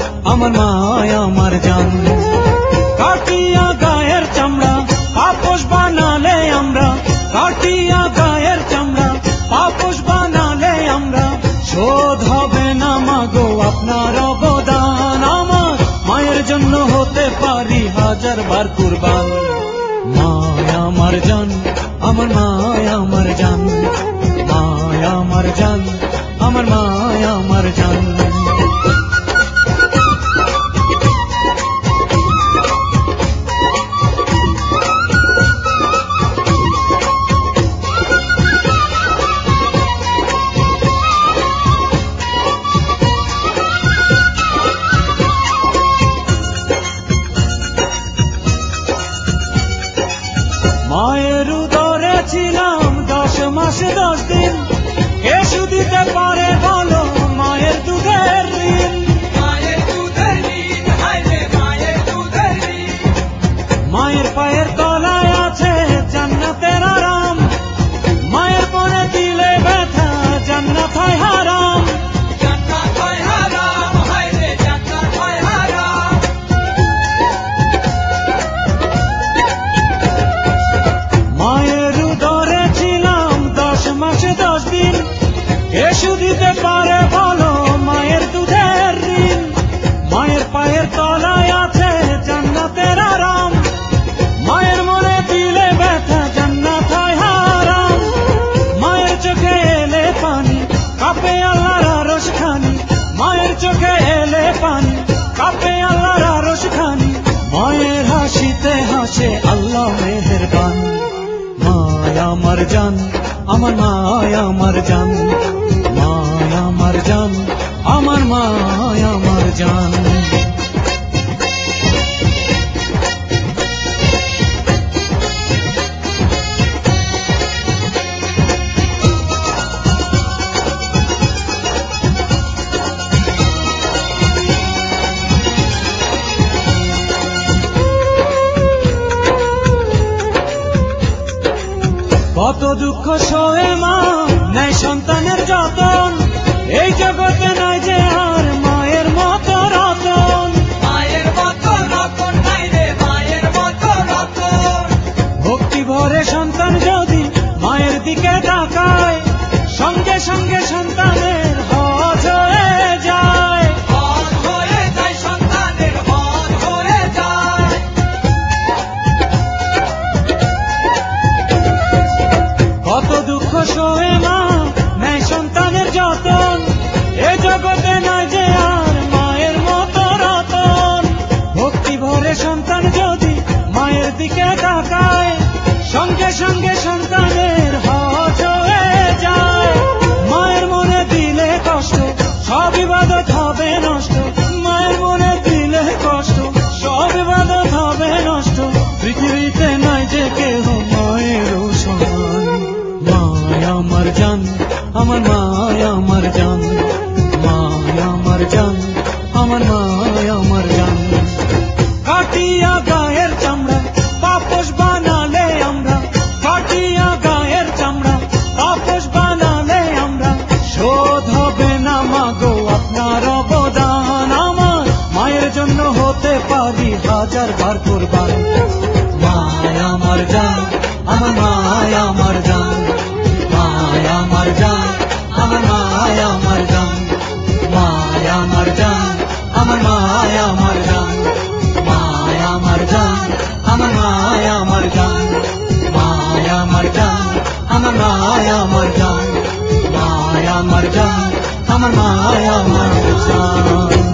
আমার মায়া আমার জান কাটিয়া গায়ের চামড়া পাপোশ বানালে আমরা কাটিয়া গায়ের চামড়া পাপোশ বানালে আমরা শোধ হবে না মাগো আপনার অবদান আমার মায়ের জন্য হতে পারি হাজার বার কুরবান মায়া আমার জান আমার মায়া আমার জান মায়া আমার জান আমার মায়া আমার জান মায়ের উদরে ছিলাম 10 মাস 10 দিন কে দিতে পারে বলো মায়ের দুধের ঋণ মায়ের পায়ের তলায় আছে জান্নাতের আরাম মায়ের পরে দিলে ব্যথা জান্নাত হয় হারাম মায়ের উদরে ছিলাম 10 মাস 10 দিন কে দিতে পারে বলো মায়ের দুধের ঋণ মায়ের পায়ের তলায় আছে জান্নাতের আরাম মায়ের মনে দিলে ব্যথা জান্নাত হয় হারাম মায়ের চোখে এলে পানি কাঁপে আল্লাহর আরশ খানি মায়ের চোখে এলে পানি কাঁপে আল্লাহর আরশ খানি মায়ের হাসিতে হাসে আল্লাহ মেহেরবান মায়া আমার জান আমার মায়া আমার জান মায়া আমার জান আমার মায়া আমার জান কত দুঃখ সয়ে মা নেয় সন্তানের যতন এই জগতে নাই যে আর মায়ের মতো রতন মায়ের মতো রতন নাই রে মায়ের মতো রতন ভক্তি ভরে সন্তান যদি মায়ের দিকে তাকায় সঙ্গে সঙ্গে সন্তানের হজ হয়ে যায় সন্তানের হজ হয়ে যায় কত দুঃখ সয়ে মা নেয় সন্তানের যতন এ জগতে নাই যে আর মায়ের মতো রতন ভক্তি ভরে সন্তান যদি মায়ের দিকে তাকায় সঙ্গে সঙ্গে সন্তানের হজ হয়ে যায় মায়ের মনে দিলে কষ্ট সব ইবাদত হবে নষ্ট মায়ের মনে দিলে কষ্ট সব ইবাদত হবে নষ্ট পৃথিবীতে নাই যে কেহ মায়েরও সমান মায়া আমার জান আমার মায়া আমার জান মায়া আমার জান আমার মায়া আমার জান কাটিয়া গায়ের চামড়া পাপোশ বানালে আমরা কাটিয়া গায়ের চামড়া পাপোশ বানালে আমরা শোধ হবে না মাগো আপনার অবদান আমার মায়ের জন্য হতে পারি হাজার বার কুরবান মায়া আমার জান আমার মায়া আমার জান মায়া আমার জান আমার মায়া আমার জান মায়া আমার জান আমার মায়া আমার জান মায়া আমার জান আমার মায়া আমার জান মায়া আমার জান আমার মায়া আমার জান মায়া আমার জান আমার মায়া আমার জান